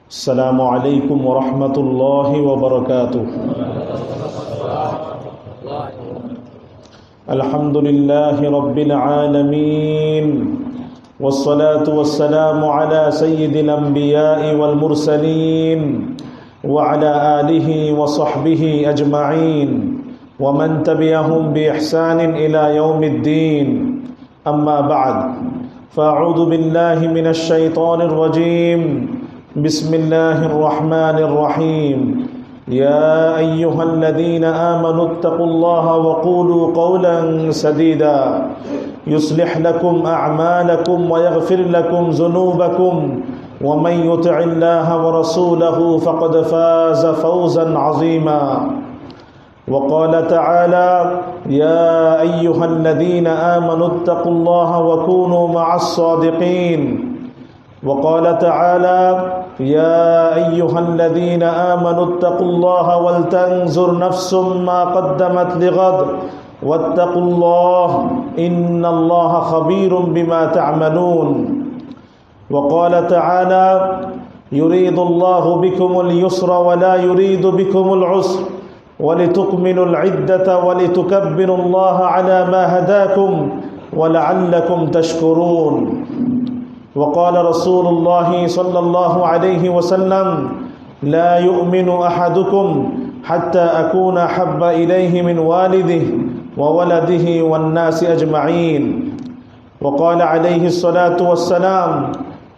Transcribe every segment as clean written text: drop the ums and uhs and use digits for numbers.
السلام عليكم ورحمة الله وبركاته. الحمد لله رب العالمين، والصلاة والسلام على سيد الأنبياء والمرسلين وعلى آله وصحبه أجمعين ومن تبعهم بإحسان إلى يوم الدين. أما بعد، فأعوذ بالله من الشيطان الرجيم. بسم الله الرحمن الرحيم. يا أيها الذين آمنوا اتقوا الله وقولوا قولا سديدا يصلح لكم أعمالكم ويغفر لكم ذنوبكم ومن يطع الله ورسوله فقد فاز فوزا عظيما. وقال تعالى: يا أيها الذين آمنوا اتقوا الله وكونوا مع الصادقين. وقال تعالى: يا أيها الذين آمنوا اتقوا الله ولتنظر نفس ما قدمت لغد واتقوا الله إن الله خبير بما تعملون. وقال تعالى: يريد الله بكم اليسر ولا يريد بكم العسر ولتكملوا العدة ولتكبروا الله على ما هداكم ولعلكم تشكرون. وقال رسول الله صلى الله عليه وسلم: لا يؤمن أحدكم حتى أكون أحب إليه من والده وولده والناس أجمعين. وقال عليه الصلاة والسلام: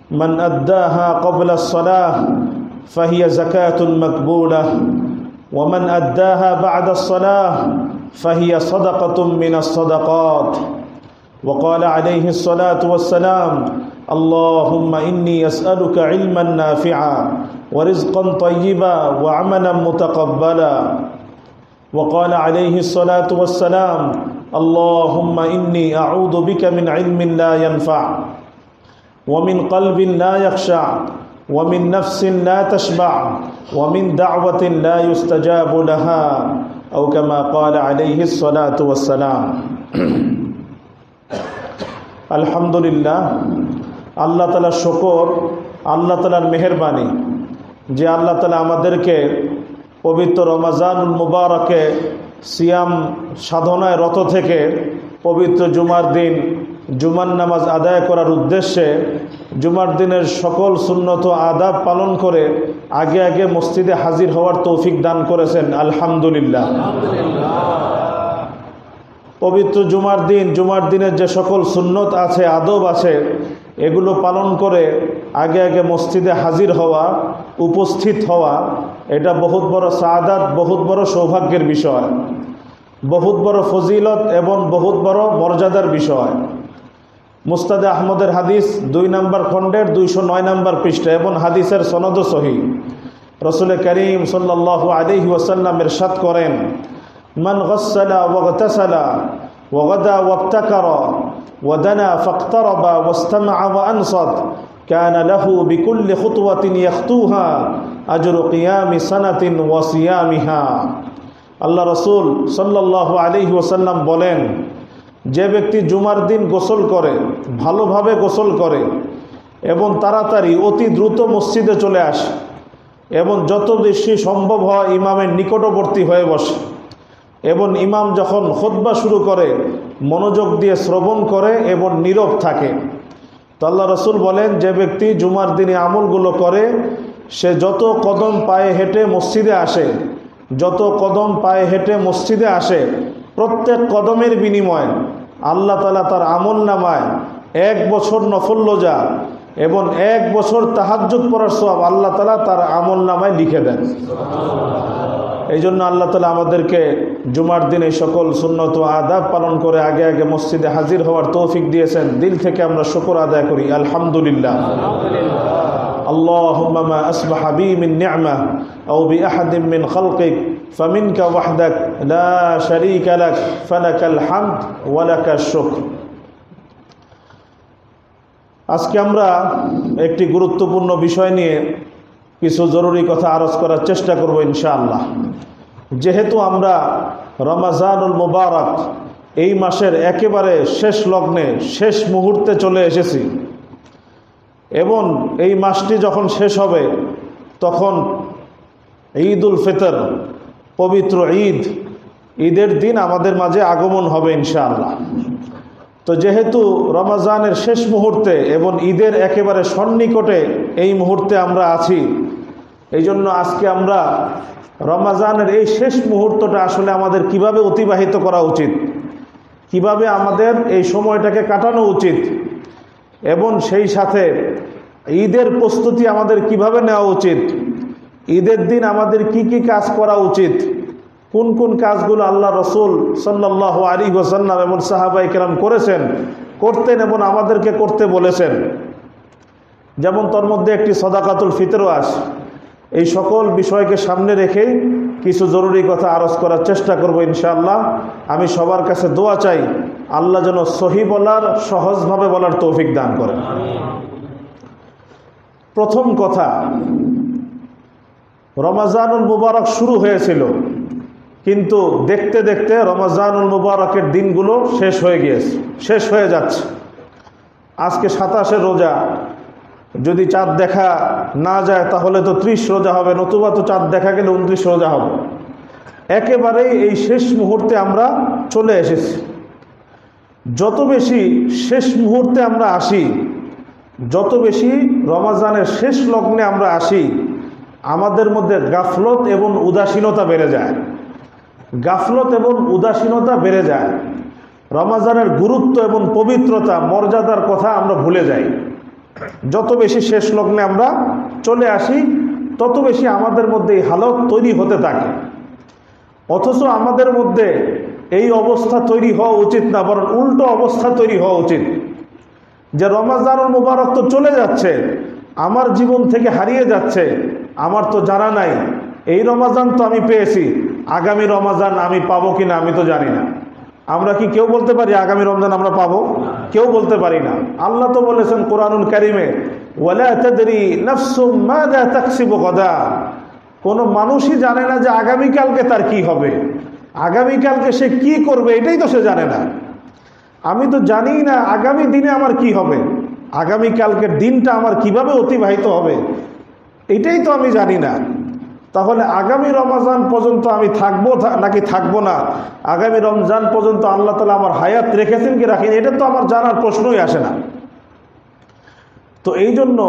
من أداها قبل الصلاة فهي زكاة مقبولة، ومن أداها بعد الصلاة فهي صدقة من الصدقات. وقال عليه الصلاة والسلام: اللهم إني أسألك علما نافعا ورزقا طيبا وعملا متقبلا. وقال عليه الصلاة والسلام: اللهم إني أعوذ بك من علم لا ينفع ومن قلب لا يخشع ومن نفس لا تشبع ومن دعوة لا يستجاب لها، أو كما قال عليه الصلاة والسلام. আলহামদুলিল্লাহ, আল্লাহ তাআলার শুকর, আল্লাহ তাআলার মেহেরবানি যে আল্লাহ তাআলা আমাদেরকে পবিত্র রমজানুল মুবারকে সিয়াম সাধনায় রত থেকে পবিত্র জুমার দিন জুমার নামাজ আদায় করার উদ্দেশ্যে জুমার দিনের সকল সুন্নত আদাব পালন করে আগে আগে মসজিদে হাজির হওয়ার তৌফিক দান করেছেন। আলহামদুলিল্লাহ। পবিত্র জুমার দিনের যে সকল সুন্নত আছে, আদব আছে, এগুলো পালন করে আগে আগে মসজিদে হাজির হওয়া, উপস্থিত হওয়া, এটা বহুত বড় সাআদাত, বহুত বড় সৌভাগ্যের বিষয়, বহুত বড় ফজিলত এবং বহুত বড় মর্যাদার বিষয়। মুস্তাদে আহমদের হাদিস 2 নম্বর খণ্ডের 209 নম্বর পৃষ্ঠা এবং হাদিসের সনদ সহিহ। রাসূল করিম সাল্লাল্লাহু আলাইহি ওয়াসাল্লাম ইরশাদ করেন: মান গাসসালা ওয়াগতাসালা ওয়াগাদা ওয়াবতাকারা ওয়াদানা ফাকতারাবা ওয়াস্তামাআ ওয়ানসাত কানা লাহু বিকুল্লি খুতওয়াতিন ইয়াখতুহা আজরু কিয়ামি সানাতিন ওয়া সিয়ামিহা। আল্লাহ রাসূল সাল্লাল্লাহু আলাইহি ওয়াসাল্লাম বলেন, যে ব্যক্তি জুমার দিন গোসল করে, ভালোভাবে গোসল করে এবং তাড়াতাড়ি অতি দ্রুত মসজিদে চলে আসে এবং যত বেশি সম্ভব হয় ইমামের নিকটবর্তী হয়ে বসে এবং ইমাম যখন খুতবা শুরু করে মনোযোগ দিয়ে শ্রবণ করে এবং নীরব থাকে, তো আল্লাহ রাসূল বলেন, যে ব্যক্তি জুমার দিনে আমলগুলো করে সে যত কদম পায়ে হেঁটে মসজিদে আসে, যত কদম পায়ে হেঁটে মসজিদে আসে, প্রত্যেক কদমের বিনিময়ে আল্লাহ তাআলা তার আমল নামায় 1 বছর নফল রোজা এবং 1 বছর তাহাজ্জুদ পড়ার সওয়াব আল্লাহ তাআলা তার আমল নামায় লিখে দেন। এই জন্য আল্লাহ তাআলা আমাদেরকে জুমার দিনে সকল সুন্নত ও আদাব পালন করে আগে আগে মসজিদে হাজির হওয়ার তৌফিক দিয়েছেন। দিল থেকে আমরা শুকর আদায় করি আলহামদুলিল্লাহ। আল্লাহুম্মা মা আসবাহা বি মিন নি'মা আও বি আহাদিন মিন খালকিক ফামিনকা ওয়াহদাক লা শারীকা লাক ফালাকাল হামদ ওয়া লাকাশ শুকর। আজকে আমরা একটি গুরুত্বপূর্ণ বিষয় নিয়ে কিছু জরুরি কথা আরজ করার চেষ্টা করব ইনশাআল্লাহ। যেহেতু আমরা রমজানুল মুবারক এই মাসের একেবারে শেষ লগ্নে, শেষ মুহূর্তে চলে এসেছি এবং এই মাসটি যখন শেষ হবে তখন ঈদুল ফিতর, পবিত্র ঈদের দিন আমাদের মাঝে আগমন হবে ইনশাআল্লাহ। তো যেহেতু রমজানের শেষ মুহূর্তে এবং ঈদের একেবারে সন্নিকটে এই মুহূর্তে আমরা আছি, এই জন্য আজকে আমরা রমজানের এই শেষ মুহূর্তটা আসলে আমাদের কিভাবে অতিবাহিত করা উচিত, কিভাবে আমাদের এই সময়টাকে কাটানো উচিত, এবং সেই সাথে ঈদের প্রস্তুতি আমাদের কিভাবে নেওয়া উচিত, ঈদের দিন আমাদের কি কি কাজ করা উচিত, কোন কোন কাজগুলো আল্লাহ রসুল সাল্লাল্লাহু আলাইহি ওয়াসাল্লাম এবং সাহাবায়ে কেরাম করতেন এবং আমাদেরকে করতে বলেছেন। যেমন তার মধ্যে একটি সাদাকাতুল ফিতরও আছে। এই সকল বিষয়কে সামনে রেখেই কিছু জরুরি কথা আরজ করার চেষ্টা করব ইনশাআল্লাহ। আমি সবার কাছে দোয়া চাই, আল্লাহ যেন সহি বলার, সহজভাবে বলার তৌফিক দান করেন। প্রথম কথা, রমজানুল মুবারক শুরু হয়েছিল, কিন্তু দেখতে দেখতে রমজানুল মুবারকের দিনগুলো শেষ হয়ে যাচ্ছে। আজকে 27 রোজা, যদি চাঁদ দেখা না যায় তাহলে তো 30 রোজা হবে, নতুবা তো চাঁদ দেখা গেলে 29 রোজা হবে। একেবারেই এই শেষ মুহূর্তে আমরা চলে এসেছি। যত বেশি শেষ মুহূর্তে আমরা আসি, যত বেশি রমজানের শেষ লগ্নে আমরা আসি, আমাদের মধ্যে গাফলত এবং উদাসীনতা বেড়ে যায়। গাফলত এবং উদাসীনতা বেড়ে যায়। রমজানের গুরুত্ব এবং পবিত্রতা, মর্যাদার কথা আমরা ভুলে যাই। যত বেশি শেষ লগ্নে আমরা চলে আসি, তত বেশি আমাদের মধ্যে এই হালত তৈরি হতে থাকে। অথচ আমাদের মধ্যে এই অবস্থা তৈরি হওয়া উচিত না, বরং উল্টো অবস্থা তৈরি হওয়া উচিত যে রমজানুল মুবারক তো চলে যাচ্ছে, আমার জীবন থেকে হারিয়ে যাচ্ছে, আমার তো জানা নাই এই রমজান তো আমি পেয়েছি, আগামী রমজান আমি পাবো কিনা আমি তো জানি না। আমরা কি কেউ বলতে পারি আগামী রমজান আমরা পাবো? কেউ বলতে পারি না। আল্লাহ তো বলেছেন কোরআনুল কারিমে, ওয়ালা তাদরি নাফসুম মাযা তাকসিবু গাদা। কোনো মানুষই জানে না যে আগামীকালকে তার কি হবে, আগামীকালকে সে কি করবে, এটাই তো সে জানে না। আমি তো জানি না আগামী দিনে আমার কি হবে, আগামীকালকের দিনটা আমার কিভাবে অতিবাহিত হবে, এটাই তো আমি জানি না। তাহলে আগামী রমজান পর্যন্ত আমি থাকবো নাকি থাকবো না, আগামী রমজান পর্যন্ত আল্লাহ তাআলা আমার হায়াত রেখেছেন কি রাখেন, এটা তো আমার জানার প্রশ্নই আসে না। তো এই জন্য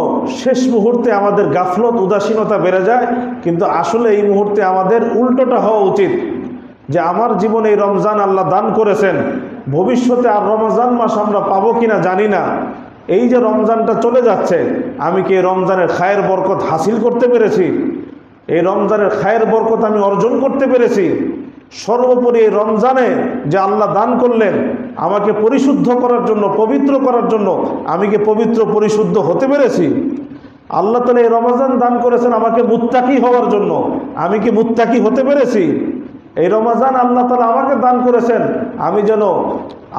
শেষ মুহূর্তে আমাদের গাফলত, উদাসীনতা বেড়ে যায়। কিন্তু আসলে এই মুহূর্তে আমাদের উল্টোটা হওয়া উচিত যে আমার জীবনে এই রমজান আল্লাহ দান করেছেন, ভবিষ্যতে আর রমজান মাস আমরা পাবো কিনা জানি না। এই যে রমজানটা চলে যাচ্ছে, আমি কি এই রমজানের খায়ের বরকত হাসিল করতে পেরেছি, এই রমজানের খায়ের বরকত আমি অর্জন করতে পেরেছি? সর্বোপরি এই রমজানে যে আল্লাহ দান করলেন আমাকে পরিশুদ্ধ করার জন্য, পবিত্র করার জন্য, আমি কি পবিত্র পরিশুদ্ধ হতে পেরেছি? আল্লাহ তাআলা এই রমজান দান করেছেন আমাকে মুত্তাকি হওয়ার জন্য, আমি কি মুত্তাকি হতে পেরেছি? এই রমজান আল্লাহ তাআলা আমাকে দান করেছেন আমি যেন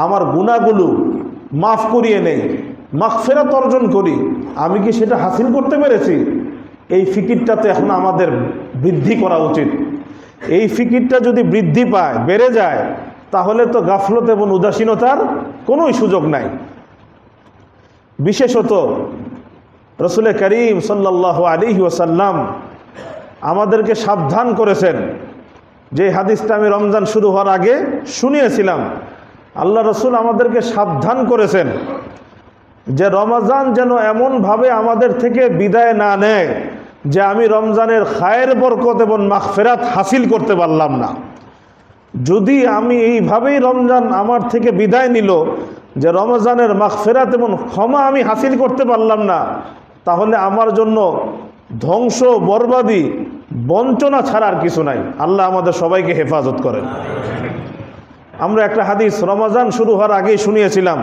আমার গুনাহগুলো মাফ করিয়ে নেই, মাগফিরাত অর্জন করি, আমি কি সেটা হাসিল করতে পেরেছি? এই ফিকিরটাতে এখন আমাদের বৃদ্ধি করা উচিত। এই ফিকিরটা যদি বৃদ্ধি পায়, বেড়ে যায়, তাহলে তো গাফলত এবং উদাসীনতার কোনো সুযোগ নাই। বিশেষত রাসূল করিম সাল্লাল্লাহু আলাইহি ওয়াসাল্লাম আমাদেরকে সাবধান করেছেন, যে হাদিসটা আমি রমজান শুরু হওয়ার আগে শুনিয়েছিলাম। আল্লাহ রসুল আমাদেরকে সাবধান করেছেন যে রমজান যেন এমনভাবে আমাদের থেকে বিদায় না নেয় যে আমি রমজানের খায়ের বরকত এবং মাগফিরাত হাসিল করতে পারলাম না। যদি আমি এইভাবেই রমজান আমার থেকে বিদায় নিল যে রমজানের মাগফিরাত এবং ক্ষমা আমি হাসিল করতে পারলাম না, তাহলে আমার জন্য ধ্বংস, বরবাদি, বঞ্চনা ছাড়া আর কিছু নাই। আল্লাহ আমাদের সবাইকে হেফাজত করেন। আমরা একটা হাদিস রমজান শুরু হওয়ার আগেই শুনিয়েছিলাম,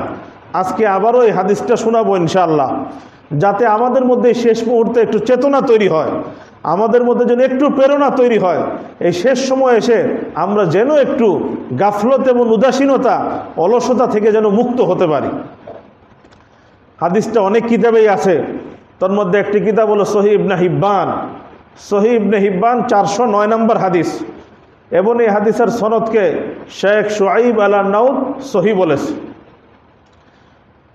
আজকে আবারও এই হাদিসটা শোনাবো ইনশাআল্লাহ, যাতে আমাদের মধ্যে শেষ মুহূর্তে একটু চেতনা তৈরি হয়, আমাদের মধ্যে যেন একটু প্রেরণা তৈরি হয়। এই শেষ সময় এসে আমরা যেন একটু গাফলত এবং উদাসীনতা, অলসতা থেকে যেন মুক্ত হতে পারি। হাদিসটা অনেক কিতাবেই আছে, তার মধ্যে একটি কিতাব হলো সহিহ ইবনে হিব্বান। সহিহ ইবনে হিব্বান 409 নম্বর হাদিস, এবং এই হাদিসের সনদকে শেখ শুআইব আল-আরনাউত সহিহ বলেছে।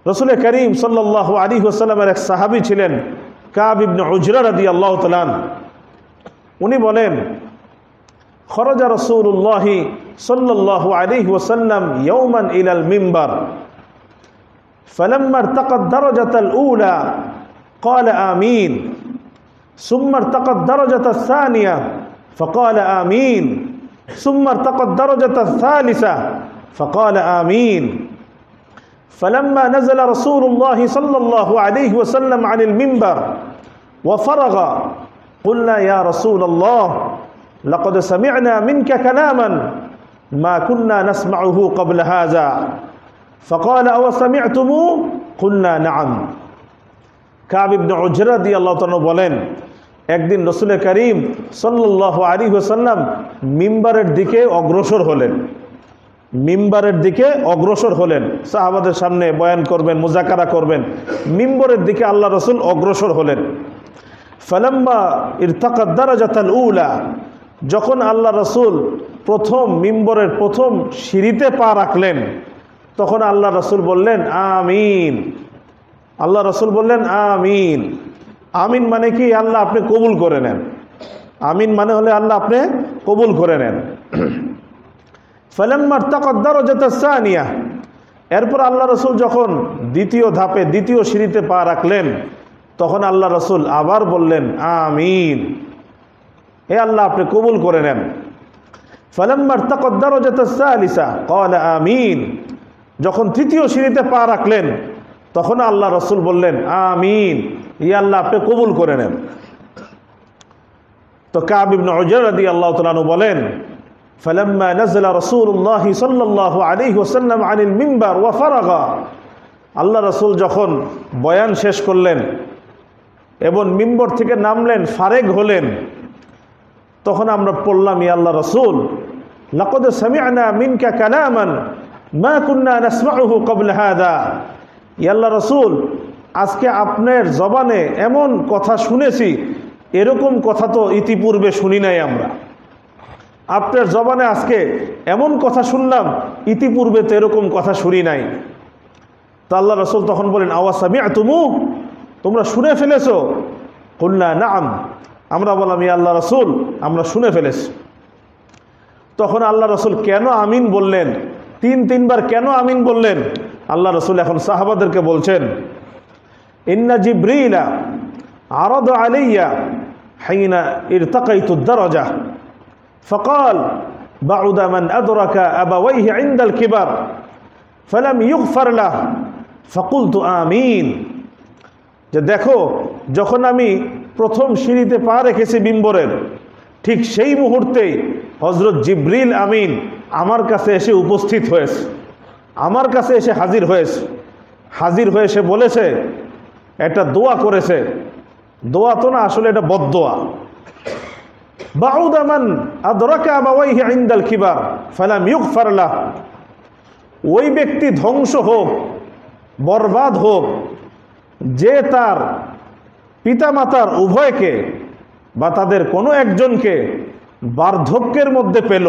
রাসূল করিম সাল্লাল্লাহু আলাইহি ওয়াসাল্লামের এক সাহাবী ছিলেন কাব ইবনে উজরা রাদিয়াল্লাহু তাআলা উনি বলেন খরাজা রাসূলুল্লাহ সাল্লাল্লাহু আলাইহি ওয়াসাল্লাম ইয়াওমান ইলাল মিম্বার فلما ارتقى الدرجة الأولى قال آمين ثم ارتقى الدرجة الثانية فقال آمين ثم ارتقى الدرجة الثالثة فقال آمين فلما نزل رسول الله صلى الله عليه وسلم عن المنبر وفرغ قلنا يا رسول الله لقد سمعنا منك كلاما ما كنا نسمعه قبل هذا فقال أو سمعتموه قلنا نعم কাব ইবনে উজরা রাদিয়াল্লাহু তাআলা বলেন একদিন রাসূল করিম সাল্লাল্লাহু আলাইহি ওয়াসাল্লাম মিম্বারের দিকে অগ্রসর হলেন সাহাবাদের সামনে বয়ান করবেন, মুজাকারা করবেন। মিম্বরের দিকে আল্লাহ রাসূল অগ্রসর হলেন। ফালাম্মা ইরতাকা দারাজাতাল উলা, যখন আল্লাহ রাসূল প্রথম মিম্বরের প্রথম সিঁড়িতে পা রাখলেন তখন আল্লাহ রাসূল বললেন আমিন। আল্লাহ রাসূল বললেন আমিন। আমিন মানে কি? আল্লাহ আপনি কবুল করে নেন। আমিন মানে হলে আল্লাহ আপনি কবুল করে নেন। ফালাম্মা ইরতাকা দারাজাতাস সানিয়া, এরপর আল্লাহ রাসূল যখন দ্বিতীয় ধাপে দ্বিতীয় সিঁড়িতে পা রাখলেন তখন আল্লাহ রাসূল আবার বললেন আমিন, হে আল্লাহ আপনি কবুল করে নেন। ফালাম্মা ইরতাকা দারাজাতাস সালিসা ক্বালা আমিন, যখন তৃতীয় সিঁড়িতে পা রাখলেন তখন আল্লাহ রাসূল বললেন আমিন, ইয়া আল্লাহ আপনি কবুল করে নেন। তো কাব ইবনে উজরা রাদিয়াল্লাহু তাআলা বলেন ফালাম্মা নাযালা রাসূলুল্লাহ সাল্লাল্লাহু আলাইহি ওয়াসাল্লাম আনিল মিম্বার ওয়া ফারাগা, আল্লাহ রাসূল যখন বয়ান শেষ করলেন এবং মিম্বর থেকে নামলেন, ফারেগ হলেন, তখন আমরা পড়লাম ইয়া আল্লাহ রাসূল লাকাদ সামি'না মিনকা কালামান মা কুন্না নাসমাউহু ক্বাবলা হাযা, ইয়া আল্লাহ রাসূল আজকে আপনার জবানে এমন কথা শুনেছি এরকম কথা তো ইতিপূর্বে শুনি নাই আমরা। আপনার জবানে আজকে এমন কথা শুনলাম ইতিপূর্বে তো এরকম কথা শুনি নাই। তা আল্লাহ রাসূল তখন বলেন আওয়া সামি'তুমু, তোমরা শুনে ফেলেছো? কুলনা নাআম, আমরা বললাম ইয়া আল্লাহ রাসূল আমরা শুনে ফেলেছি। তখন আল্লাহ রাসূল কেন আমিন বললেন? তিনবার কেন আমিন বললেন? আল্লাহ রাসূল এখন সাহাবাদেরকে বলছেন ইন্না জিবরিলা আরাদা আলাইয়া হাইনা ইরতাকাইতু দারাজা فقال بعد من أدرك أبويه عند الكبر فلم يغفر له فقلت آمين, যে দেখো যখন আমি প্রথম সিঁড়িতে পা রেখেছি মিম্বরের ঠিক সেই মুহূর্তেই হযরত জিবরিল আমিন আমার কাছে এসে উপস্থিত হয়েছে, আমার কাছে এসে হাজির হয়ে সে বলেছে, একটা দোয়া করেছে। দোয়া তো না, আসলে এটা বদদোয়া। বাউদা মান আদরাকা আবাওয়াইহি ইনদাল কিবার ফালাম ইগফার লাহ, ওই ব্যক্তি ধ্বংস হোক, বরবাদ হোক যে তার পিতামাতার উভয়কে বা তাদের কোনো একজনকে বার্ধক্যের মধ্যে পেল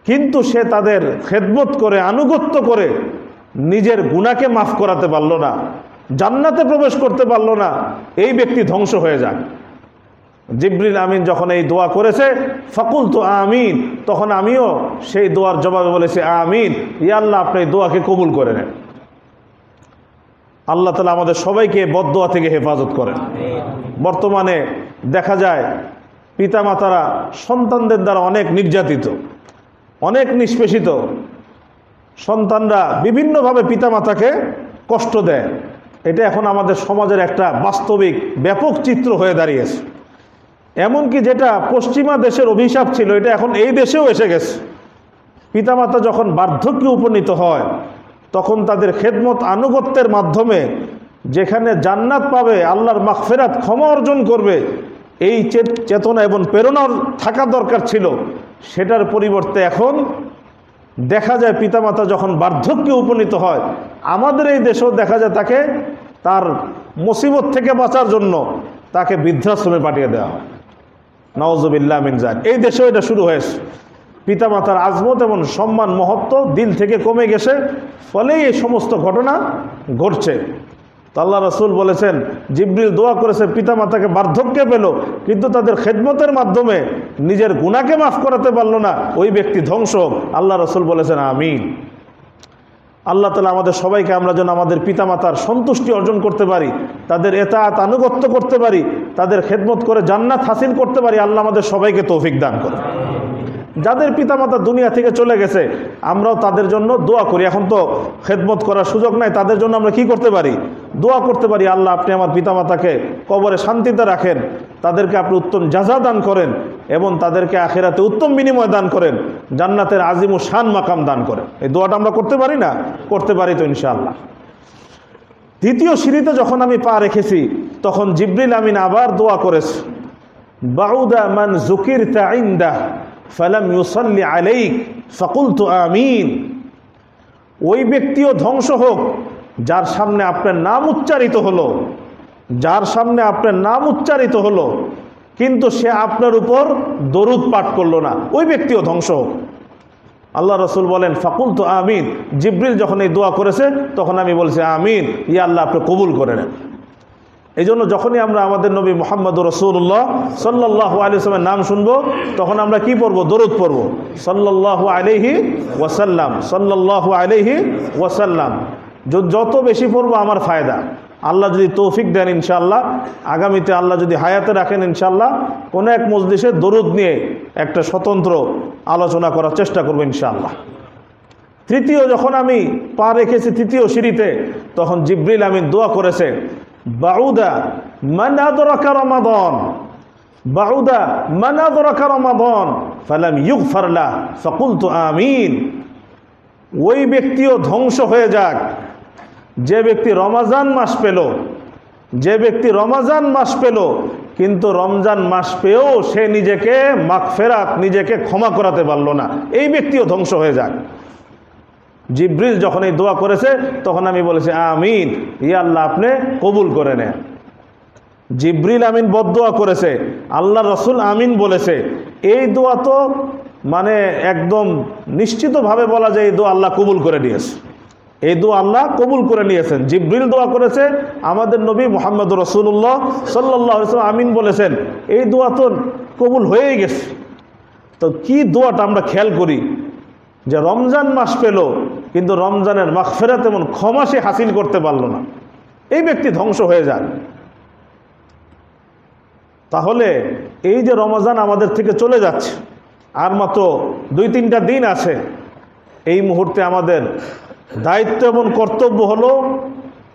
কিন্তু সে তাদের খেদমত করে আনুগত্য করে নিজের গুনাহকে মাফ করাতে পারল না, জান্নাতে প্রবেশ করতে পারল না, এই ব্যক্তি ধ্বংস হয়ে যায়। জিবরিল আমিন যখন এই দোয়া করেছে ফাকুলতু আমিন, তখন আমিও সেই দোয়ার জবাবে বলেছি আমিন, ইয়া আল্লাহ আপনি এই দোয়াকে কবুল করে নেন। আল্লাহ তাআলা আমাদের সবাইকে বদদোয়া থেকে হেফাজত করেন। বর্তমানে দেখা যায় পিতামাতারা সন্তানদের দ্বারা অনেক নির্যাতিত, অনেক নিষ্পেষিত। সন্তানরা বিভিন্নভাবে পিতামাতাকে কষ্ট দেয়। এটা এখন আমাদের সমাজের একটা বাস্তবিক ব্যাপক চিত্র হয়ে দাঁড়িয়েছে। এমনকি যেটা পশ্চিমা দেশের অভিশাপ ছিল এটা এখন এই দেশেও এসে গেছে। পিতামাতা যখন বার্ধক্যে উপনীত হয় তখন তাদের খেদমত আনুগত্যের মাধ্যমে যেখানে জান্নাত পাবে, আল্লাহর মাগফিরাত ক্ষমা অর্জন করবে, এই চেতনা এবং প্রেরণা থাকা দরকার ছিল। সেটার পরিবর্তে এখন দেখা যায় পিতামাতা যখন বার্ধক্যে উপনীত হয়, আমাদের এই দেশেও দেখা যায় তাকে তার মুসিবত থেকে বাঁচার জন্য তাকে বৃদ্ধাশ্রমে পাঠিয়ে দেওয়া হয়। নাউযুবিল্লাহ মিন যালিক। এই দেশেও এটা শুরু হয়েছে। পিতামাতার আজমত এবং সম্মান মহত্ব দিল থেকে কমে গেছে, ফলে এই সমস্ত ঘটনা ঘটছে। তো আল্লাহ রসুল বলেছেন জিবরিল দোয়া করেছে পিতামাতাকে বার্ধক্যে পেল কিন্তু তাদের খেদমতের মাধ্যমে নিজের গুনাহকে মাফ করাতে পারলো না, ওই ব্যক্তি ধ্বংস। আল্লাহ রসুল বলেছেন আমিন। আল্লাহ তাআলা আমাদের সবাইকে আমরা যেন আমাদের পিতামাতার সন্তুষ্টি অর্জন করতে পারি, তাদের এতাআত আনুগত্য করতে পারি, তাদের খেদমত করে জান্নাত হাসিল করতে পারি। আল্লাহ আমাদের সবাইকে তৌফিক দান করে। যাদের পিতামাতা দুনিয়া থেকে চলে গেছে আমরাও তাদের জন্য দোয়া করি। এখন তো খেদমত করার সুযোগ নাই, তাদের জন্য আমরা কি করতে পারি? দোয়া করতে পারি, আল্লাহ আপনি আমার পিতামাতাকে কবরে শান্তিতে রাখেন, তাদেরকে আপনি উত্তম জাযা দান করেন এবং তাদেরকে আখিরাতে উত্তম বিনিময় দান করেন, জান্নাতের আজিম ও শান মাকাম দান করেন। এই দোয়াটা আমরা করতে পারি না? করতে পারি তো ইনশাআল্লাহ। দ্বিতীয় সিঁড়িতে যখন আমি পা রেখেছি তখন জিবরিল আমিন আবার দোয়া করেছে, বাউদা মান যুকিরতা ইনদা ফালাম ইউসাল্লি আলাইক ফাকুলতু আমিন। ওই ব্যক্তিও ধ্বংস হোক যার সামনে আপনার নাম উচ্চারিত হলো, যার সামনে আপনার নাম উচ্চারিত হলো কিন্তু সে আপনার উপর দরুদ পাঠ করলো না, ওই ব্যক্তিও ধ্বংস হোক। আল্লাহ রসুল বলেন ফাকুলতু আমিন। জিবরিল যখন এই দোয়া করেছে তখন আমি বলছি আমিন, ইয়া আল্লাহ আপনি কবুল করে নেন। এই জন্য যখনই আমরা আমাদের নবী মুহাম্মদুর রাসূলুল্লাহ সাল্লাল্লাহু আলাইহি ওয়াসাল্লামের নাম শুনবো তখন আমরা কি পড়ব? দরুদ পড়ব, সাল্লাল্লাহু আলাইহি ওয়াসাল্লাম, সাল্লাল্লাহু আলাইহি ওয়াসাল্লাম। যত বেশি পড়বো আমার ফায়দা। আল্লাহ যদি তৌফিক দেন ইনশাআল্লাহ আগামীতে আল্লাহ যদি হায়াতে রাখেন ইনশাআল্লাহ কোনো এক মজলিসে দরুদ নিয়ে একটা স্বতন্ত্র আলোচনা করার চেষ্টা করবো ইনশাআল্লাহ। তৃতীয় যখন আমি পা রেখেছি তৃতীয় সিঁড়িতে তখন জিবরিল আমিন দোয়া করেছে, বাউদা মান আদরাকা রমাদান, বাউদা মান আদরাকা রমাদান ফালাম ইগফার লাহু ফাকুলতু আমিন। ওই ব্যক্তিও ধ্বংস হয়ে যাক যে ব্যক্তি রমজান মাস পেল, যে ব্যক্তি রমজান মাস পেল কিন্তু রমজান মাস পেয়েও সে নিজেকে মাগফিরাত, নিজেকে ক্ষমা করাতে পারলো না, এই ব্যক্তিও ধ্বংস হয়ে যাক। জিবরিল যখন এই দোয়া করেছে তখন আমি বলেছি আমিন, ইয়া আল্লাহ আপনি কবুল করে নেন। জিবরিল আমিন বদদোয়া করেছে, আল্লাহ রসুল আমিন বলেছে। এই দোয়া তো মানে একদম নিশ্চিতভাবে বলা যায় এই দোয়া আল্লাহ কবুল করে নিয়েছে, এই দোয়া আল্লাহ কবুল করে নিয়েছেন। জিবরিল দোয়া করেছে, আমাদের নবী মুহাম্মদুর রাসূলুল্লাহ সাল্লাল্লাহু আলাইহি ওয়াসাল্লাম আমিন বলেছেন, এই দোয়া তো কবুল হয়েই গেছে। তো কি দোয়াটা আমরা খেয়াল করি যে রমজান মাস পেল কিন্তু রমজানের মাগফিরাত এবং ক্ষমা সে হাসিল করতে পারল না, এই ব্যক্তি ধ্বংস হয়ে যায়। তাহলে এই যে রমজান আমাদের থেকে চলে যাচ্ছে আর মাত্র 2-3টা দিন আছে, এই মুহূর্তে আমাদের দায়িত্ব এবং কর্তব্য হলো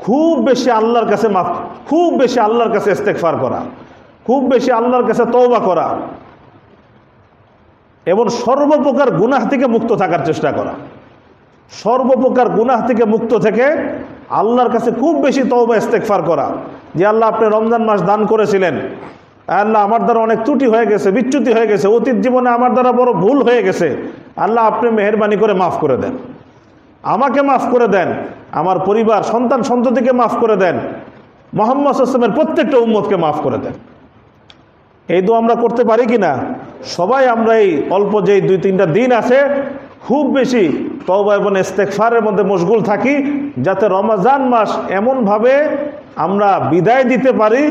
খুব বেশি আল্লাহর কাছে খুব বেশি আল্লাহর কাছে ইস্তেগফার করা, খুব বেশি আল্লাহর কাছে তওবা করা এবং সর্বপ্রকার গুনাহ থেকে মুক্ত থাকার চেষ্টা করা। সর্বপ্রকার গুনাহ থেকে মুক্ত থেকে আল্লাহর কাছে খুব বেশি তওবা ইস্তেগফার করা, যে আল্লাহ আপনি রমজান মাস দান করেছিলেন, আল্লাহ আমার দ্বারা অনেক ত্রুটি হয়ে গেছে, বিচ্যুতি হয়ে গেছে, অতীত জীবনে আমার দ্বারা বড় ভুল হয়ে গেছে, আল্লাহ আপনি মেহেরবানি করে মাফ করে দেন, আমাকে মাফ করে দেন, আমার পরিবার সন্তান সন্ততিকে মাফ করে দেন, মুহাম্মদ সাল্লাল্লাহু আলাইহি ওয়াসাল্লামের প্রত্যেকটা উম্মতকে মাফ করে দেন। এই দোয়া আমরা করতে পারি কিনা? সবাই আমরা এই অল্প যে 2-3টা দিন আছে খুব বেশি তওবা এবং ইস্তেগফারের মধ্যে মশগুল থাকি, যাতে রমজান মাস এমনভাবে আমরা বিদায় দিতে পারি